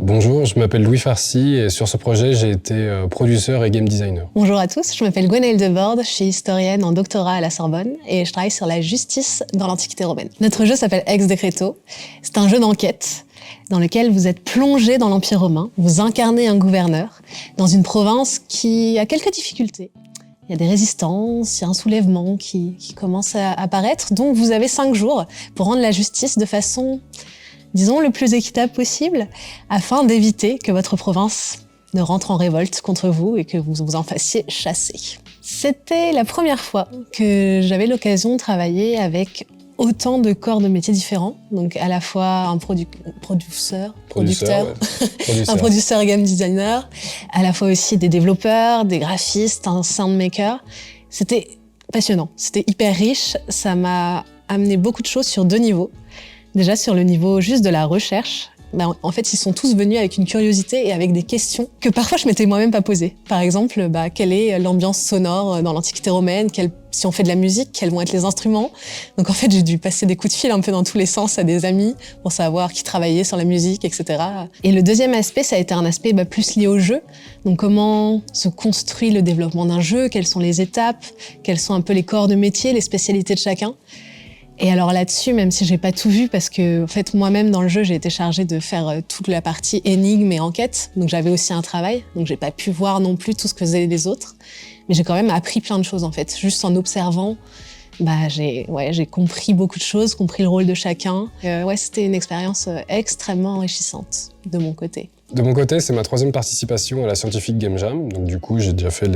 Bonjour, je m'appelle Louis Farcy et sur ce projet, j'ai été producteur et game designer. Bonjour à tous, je m'appelle Gwenaëlle Debord, je suis historienne en doctorat à la Sorbonne et je travaille sur la justice dans l'Antiquité romaine. Notre jeu s'appelle Ex Decreto. C'est un jeu d'enquête dans lequel vous êtes plongé dans l'Empire romain. Vous incarnez un gouverneur dans une province qui a quelques difficultés. Il y a des résistances, il y a un soulèvement qui commence à apparaître. Donc vous avez 5 jours pour rendre la justice de façon, disons, le plus équitable possible, afin d'éviter que votre province ne rentre en révolte contre vous et que vous vous en fassiez chasser. C'était la première fois que j'avais l'occasion de travailler avec autant de corps de métiers différents. Donc à la fois un producteur, un producteur et game designer, à la fois aussi des développeurs, des graphistes, un soundmaker. C'était passionnant, c'était hyper riche. Ça m'a amené beaucoup de choses sur 2 niveaux. Déjà sur le niveau juste de la recherche, en fait ils sont tous venus avec une curiosité et avec des questions que parfois je m'étais moi-même pas posées. Par exemple, quelle est l'ambiance sonore dans l'Antiquité romaine, si on fait de la musique, quels vont être les instruments. Donc en fait j'ai dû passer des coups de fil un peu dans tous les sens à des amis pour savoir qui travaillait sur la musique, etc. Et le deuxième aspect, ça a été un aspect plus lié au jeu. Donc comment se construit le développement d'un jeu, quelles sont les étapes, quels sont un peu les corps de métier, les spécialités de chacun. Et alors là-dessus, même si j'ai pas tout vu, parce que en fait moi-même dans le jeu j'ai été chargée de faire toute la partie énigme et enquête, donc j'avais aussi un travail, donc j'ai pas pu voir non plus tout ce que faisaient les autres, mais j'ai quand même appris plein de choses en fait, juste en observant. J'ai compris beaucoup de choses, compris le rôle de chacun. C'était une expérience extrêmement enrichissante de mon côté. De mon côté, c'est ma 3e participation à la Scientific Game Jam. Donc du coup, j'ai déjà fait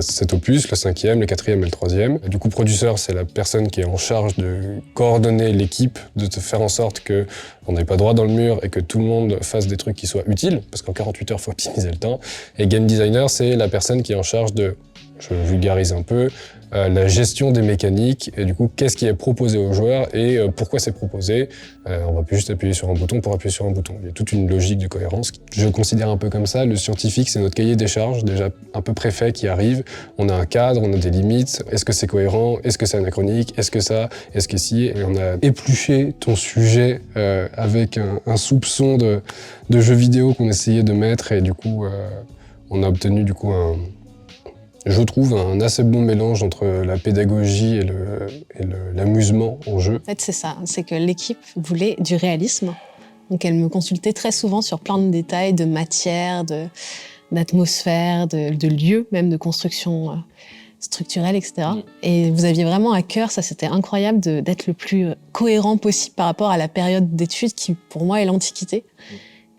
7 opus, le 5e, le 4e et le 3e. Du coup, producteur, c'est la personne qui est en charge de coordonner l'équipe, de faire en sorte qu'on n'ait pas droit dans le mur et que tout le monde fasse des trucs qui soient utiles, parce qu'en 48 heures, il faut optimiser le temps. Et game designer, c'est la personne qui est en charge de, je vulgarise un peu, la gestion des mécaniques et du coup qu'est-ce qui est proposé aux joueurs et pourquoi c'est proposé. On va plus juste appuyer sur un bouton pour appuyer sur un bouton. Il y a toute une logique de cohérence. Je considère un peu comme ça, le scientifique c'est notre cahier des charges déjà un peu préfet qui arrive. On a un cadre, on a des limites. Est-ce que c'est cohérent? Est-ce que c'est anachronique? Est-ce que ça? Est-ce que si? Et on a épluché ton sujet avec un soupçon de jeu vidéo qu'on essayait de mettre et du coup on a obtenu du coup je trouve un assez bon mélange entre la pédagogie et l'amusement en jeu. En fait, c'est ça, c'est que l'équipe voulait du réalisme. Donc elle me consultait très souvent sur plein de détails, de matière, d'atmosphère, de lieux, même de construction structurelle, etc. Et vous aviez vraiment à cœur, ça c'était incroyable, d'être le plus cohérent possible par rapport à la période d'études qui, pour moi, est l'Antiquité.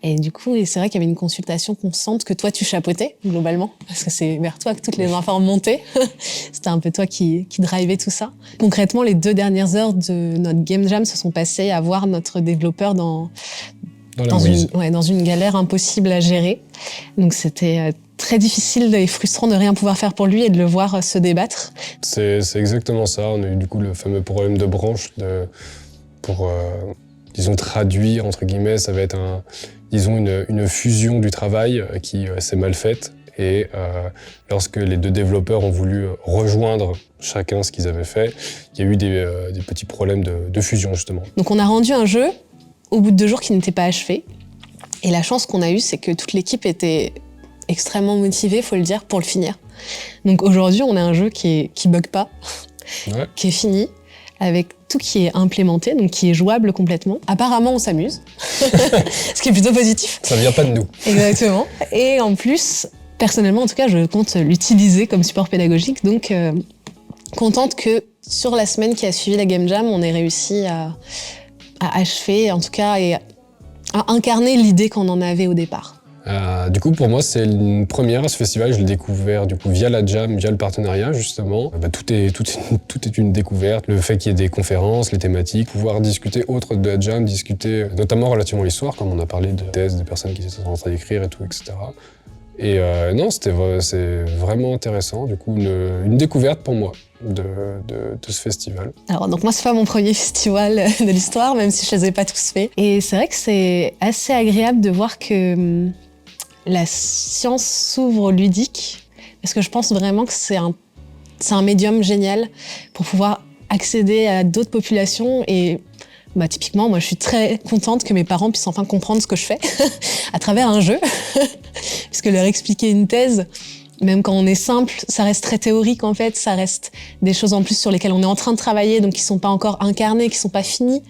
Et du coup, c'est vrai qu'il y avait une consultation constante que toi, tu chapeautais, globalement, parce que c'est vers toi que toutes les infos montaient. C'était un peu toi qui drivais tout ça. Concrètement, les 2 dernières heures de notre Game Jam se sont passées à voir notre développeur dans une galère impossible à gérer. Donc c'était très difficile et frustrant de rien pouvoir faire pour lui et de le voir se débattre. C'est exactement ça. On a eu du coup le fameux problème de branche pour disons traduire, entre guillemets, ça va être une fusion du travail qui s'est mal faite. Et lorsque les 2 développeurs ont voulu rejoindre chacun ce qu'ils avaient fait, il y a eu des petits problèmes de fusion, justement. Donc on a rendu un jeu au bout de 2 jours qui n'était pas achevé. Et la chance qu'on a eue, c'est que toute l'équipe était extrêmement motivée, faut le dire, pour le finir. Donc aujourd'hui, on a un jeu qui bug pas, qui est fini, avec tout qui est implémenté, donc qui est jouable complètement. Apparemment, on s'amuse, ce qui est plutôt positif. Ça vient pas de nous. Exactement. Et en plus, personnellement, en tout cas, je compte l'utiliser comme support pédagogique, donc contente que sur la semaine qui a suivi la Game Jam, on ait réussi à achever, en tout cas, et à incarner l'idée qu'on en avait au départ. Du coup, pour moi, c'est une première à ce festival. Je l'ai découvert du coup via la Jam, via le partenariat justement. Tout est une découverte. Le fait qu'il y ait des conférences, les thématiques, pouvoir discuter autre de la Jam, discuter notamment relativement à l'histoire, comme on a parlé de thèses, des personnes qui étaient en train d'écrire et tout, etc. Et non, c'est vraiment intéressant. Du coup, une découverte pour moi de ce festival. Alors, donc moi, c'est pas mon premier festival de l'histoire, même si je les ai pas tous faits. Et c'est vrai que c'est assez agréable de voir que la science s'ouvre au ludique, parce que je pense vraiment que c'est un médium génial pour pouvoir accéder à d'autres populations et Bah, typiquement, moi, je suis très contente que mes parents puissent enfin comprendre ce que je fais à travers un jeu. Puisque leur expliquer une thèse, même quand on est simple, ça reste très théorique, en fait. Ça reste des choses en plus sur lesquelles on est en train de travailler, donc qui sont pas encore incarnées, qui sont pas finies.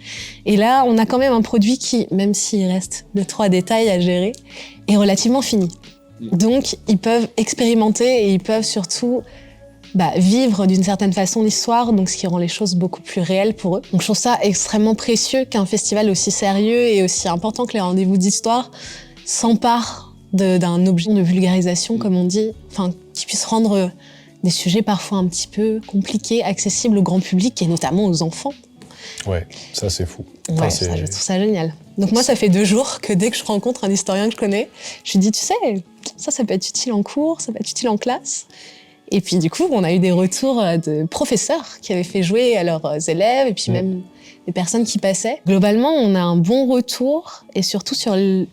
Et là, on a quand même un produit qui, même s'il reste 2-3 détails à gérer, est relativement fini. Donc, ils peuvent expérimenter et ils peuvent surtout vivre d'une certaine façon l'histoire, donc ce qui rend les choses beaucoup plus réelles pour eux. Donc je trouve ça extrêmement précieux qu'un festival aussi sérieux et aussi important que les rendez-vous d'histoire s'empare d'un objet de vulgarisation, comme on dit, enfin, qui puisse rendre des sujets parfois un petit peu compliqués, accessibles au grand public et notamment aux enfants. Ouais, ça c'est fou. Ouais, ça, je trouve ça génial. Donc moi, ça fait 2 jours que dès que je rencontre un historien que je connais, je lui dis, tu sais, ça peut être utile en cours, ça peut être utile en classe. Et puis du coup, on a eu des retours de professeurs qui avaient fait jouer à leurs élèves et puis même des personnes qui passaient. Globalement, on a un bon retour et surtout sur une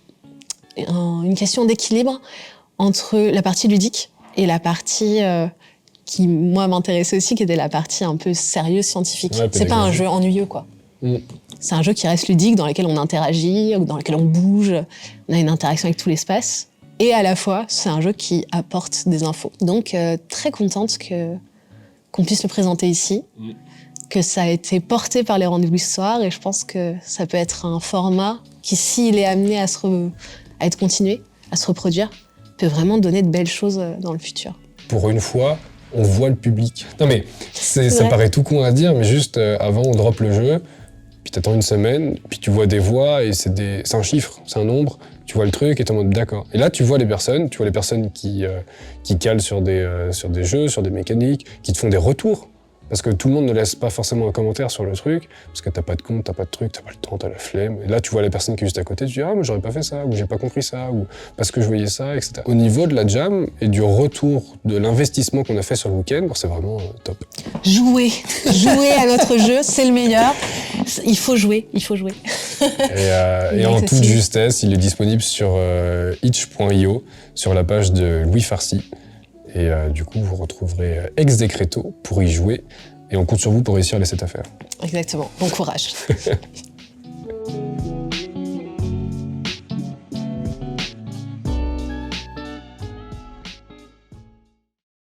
question d'équilibre entre la partie ludique et la partie qui, moi, m'intéressait aussi, qui était la partie un peu sérieuse, scientifique. Ouais, c'est pas un jeu ennuyeux, quoi. C'est un jeu qui reste ludique, dans lequel on interagit, dans lequel on bouge, on a une interaction avec tout l'espace. Et à la fois, c'est un jeu qui apporte des infos. Donc, très contente qu'on puisse le présenter ici, que ça a été porté par les rendez-vous d'histoire, et je pense que ça peut être un format qui, s'il est amené à être continué, à se reproduire, peut vraiment donner de belles choses dans le futur. Pour une fois, on voit le public. Non mais, ça paraît tout con à dire, mais juste avant, on drop le jeu, puis t'attends une semaine, puis tu vois des voix, et c'est un chiffre, c'est un nombre. Tu vois le truc et t'es en mode d'accord. Et là, tu vois les personnes qui calent sur des jeux, sur des mécaniques, qui te font des retours. Parce que tout le monde ne laisse pas forcément un commentaire sur le truc, parce que t'as pas de compte, t'as pas de truc, t'as pas le temps, t'as la flemme. Et là, tu vois la personne qui est juste à côté, tu dis « Ah, mais j'aurais pas fait ça », ou « J'ai pas compris ça », ou « Parce que je voyais ça », etc. Au niveau de la jam et du retour de l'investissement qu'on a fait sur le week-end, c'est vraiment top. Jouer à notre jeu, c'est le meilleur. Il faut jouer. Et en toute justesse, il est disponible sur itch.io, sur la page de Louis Farcy. Et du coup, vous retrouverez Ex Decreto pour y jouer. Et on compte sur vous pour réussir cette affaire. Exactement. Bon courage.